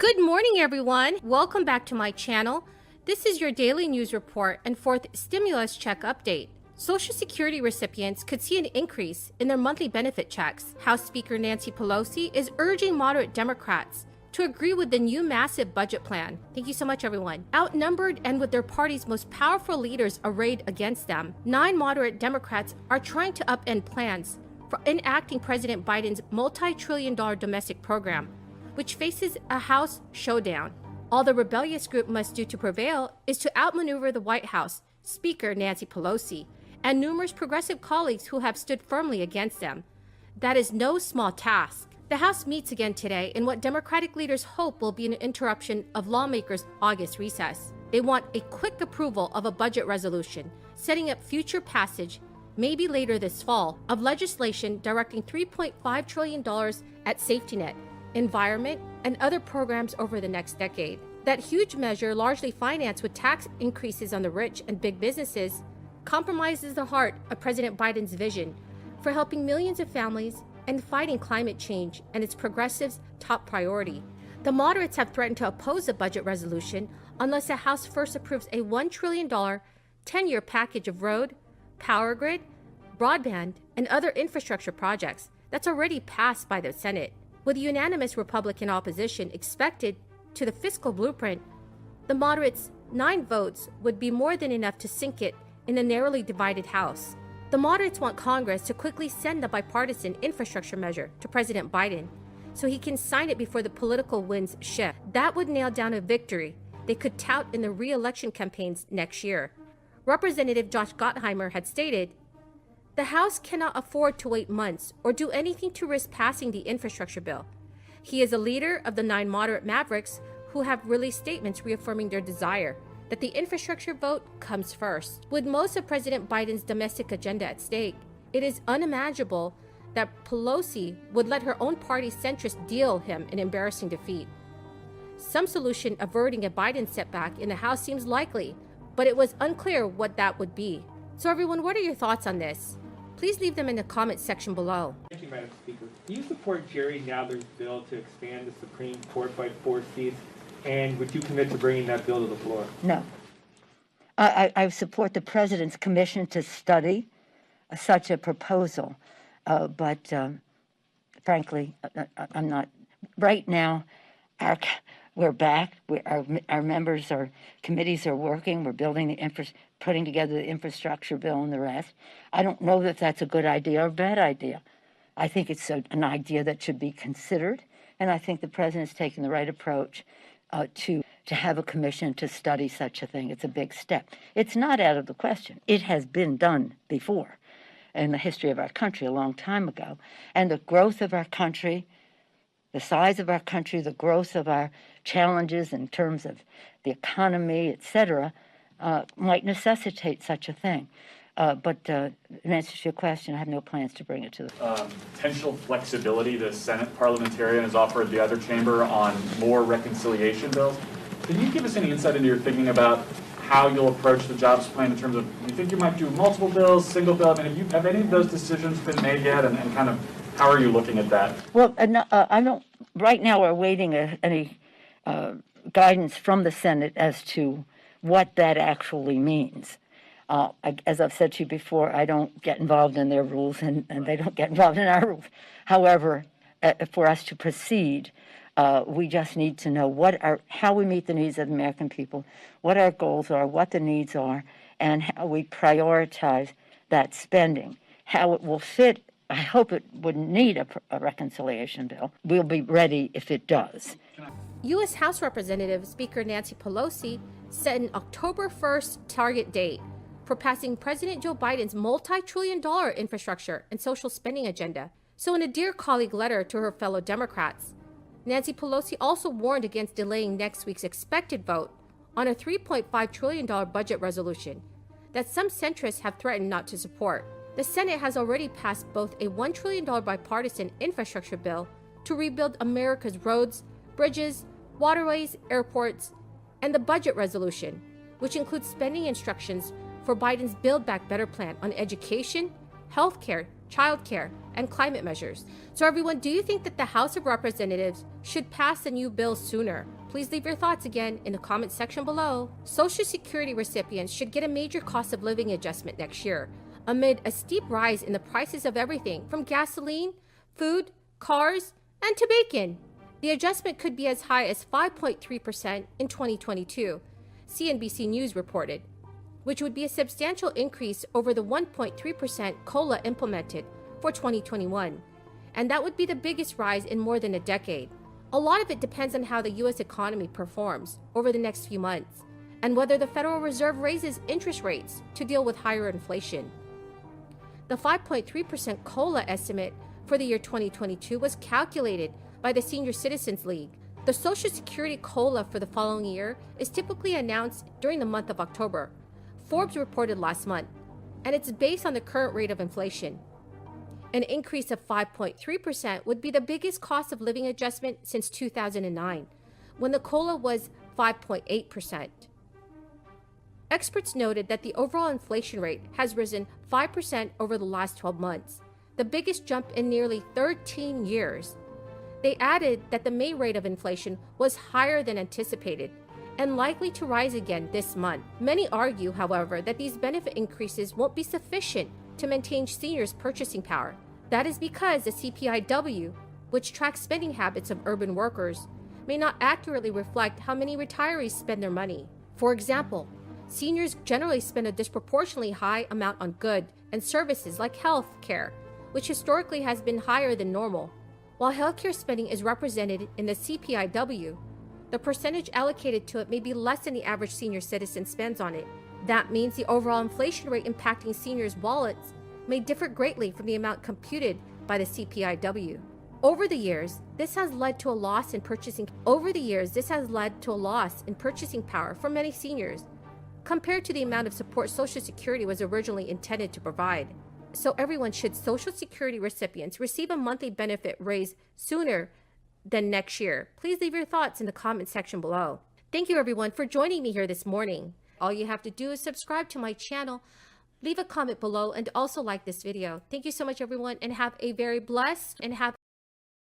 Good morning, everyone. Welcome back to my channel. This is your daily news report and fourth stimulus check update. Social Security recipients could see an increase in their monthly benefit checks. House Speaker Nancy Pelosi is urging moderate Democrats to agree with the new massive budget plan. Thank you so much, everyone. Outnumbered and with their party's most powerful leaders arrayed against them, 9 moderate Democrats are trying to upend plans for enacting President Biden's multi-trillion-dollar domestic program, which faces a House showdown. All the rebellious group must do to prevail is to outmaneuver the White House, Speaker Nancy Pelosi, and numerous progressive colleagues who have stood firmly against them. That is no small task. The House meets again today in what Democratic leaders hope will be an interruption of lawmakers' August recess. They want a quick approval of a budget resolution, setting up future passage, maybe later this fall, of legislation directing $3.5 trillion at safety net, environment, and other programs over the next decade. That huge measure, largely financed with tax increases on the rich and big businesses, compromises the heart of President Biden's vision for helping millions of families and fighting climate change and its progressives' top priority. The moderates have threatened to oppose the budget resolution unless the House first approves a $1 trillion 10-year package of road, power grid, broadband, and other infrastructure projects that's already passed by the Senate. With unanimous Republican opposition expected to the fiscal blueprint, the moderates' 9 votes would be more than enough to sink it in a narrowly divided House. The moderates want Congress to quickly send the bipartisan infrastructure measure to President Biden so he can sign it before the political winds shift. That would nail down a victory they could tout in the re-election campaigns next year. Representative Josh Gottheimer had stated, "The House cannot afford to wait months or do anything to risk passing the infrastructure bill." He is a leader of the 9 moderate mavericks who have released statements reaffirming their desire that the infrastructure vote comes first. With most of President Biden's domestic agenda at stake, it is unimaginable that Pelosi would let her own party's centrists deal him an embarrassing defeat. Some solution averting a Biden setback in the House seems likely, but it was unclear what that would be. So everyone, what are your thoughts on this? Please leave them in the comment section below. Thank you, Madam Speaker. Do you support Jerry Nadler's bill to expand the Supreme Court by 4 seats? And would you commit to bringing that bill to the floor? No. I support the President's commission to study such a proposal. But frankly, I'm not. Right now, we're back. Our members, our committees are working. We're building putting together the infrastructure bill and the rest. I don't know that that's a good idea or a bad idea. I think it's an idea that should be considered, and I think the President's taken the right approach to have a commission to study such a thing. It's a big step. It's not out of the question. It has been done before in the history of our country a long time ago. And the growth of our country, the size of our country, the growth of our challenges in terms of the economy, etc., might necessitate such a thing. But in answer to your question, I have no plans to bring it to the potential flexibility the Senate parliamentarian has offered the other chamber on more reconciliation bills. Can you give us any insight into your thinking about how you'll approach the jobs plan in terms of, you think you might do multiple bills, single bill? I mean, have any of those decisions been made yet, and kind of how are you looking at that? Well, I don't. Right now, we're waiting any guidance from the Senate as to what that actually means. As I've said to you before, I don't get involved in their rules, and they don't get involved in our rules. However, for us to proceed, we just need to know how we meet the needs of the American people, what our goals are, what the needs are, and how we prioritize that spending. How it will fit, I hope it wouldn't need a reconciliation bill. We'll be ready if it does. U.S. House Representative Speaker Nancy Pelosi set an October 1st target date for passing President Joe Biden's multi-trillion-dollar infrastructure and social spending agenda. So in a Dear Colleague letter to her fellow Democrats, Nancy Pelosi also warned against delaying next week's expected vote on a $3.5 trillion budget resolution that some centrists have threatened not to support. The Senate has already passed both a $1 trillion bipartisan infrastructure bill to rebuild America's roads, bridges, waterways, airports, and the budget resolution, which includes spending instructions for Biden's Build Back Better plan on education, healthcare, childcare, and climate measures. So everyone, do you think that the House of Representatives should pass the new bill sooner? Please leave your thoughts again in the comment section below. Social Security recipients should get a major cost of living adjustment next year, amid a steep rise in the prices of everything from gasoline, food, cars, and to bacon. The adjustment could be as high as 5.3% in 2022, CNBC News reported, which would be a substantial increase over the 1.3% COLA implemented for 2021. And that would be the biggest rise in more than a decade. A lot of it depends on how the U.S. economy performs over the next few months, and whether the Federal Reserve raises interest rates to deal with higher inflation. The 5.3% COLA estimate for the year 2022 was calculated by the Senior Citizens League. The Social Security COLA for the following year is typically announced during the month of October, Forbes reported last month, and it's based on the current rate of inflation. An increase of 5.3% would be the biggest cost of living adjustment since 2009, when the COLA was 5.8%. Experts noted that the overall inflation rate has risen 5% over the last 12 months, the biggest jump in nearly 13 years. They added that the May rate of inflation was higher than anticipated and likely to rise again this month. Many argue, however, that these benefit increases won't be sufficient to maintain seniors' purchasing power. That is because the CPIW, which tracks spending habits of urban workers, may not accurately reflect how many retirees spend their money. For example, seniors generally spend a disproportionately high amount on goods and services like health care, which historically has been higher than normal. While healthcare spending is represented in the CPIW, the percentage allocated to it may be less than the average senior citizen spends on it. That means the overall inflation rate impacting seniors' wallets may differ greatly from the amount computed by the CPIW. Over the years, this has led to a loss in purchasing power for many seniors, compared to the amount of support Social Security was originally intended to provide. So everyone, should Social Security recipients receive a monthly benefit raise sooner than next year? Please leave your thoughts in the comment section below. Thank you everyone for joining me here this morning. All you have to do is subscribe to my channel, leave a comment below, and also like this video. Thank you so much everyone, and have a very blessed and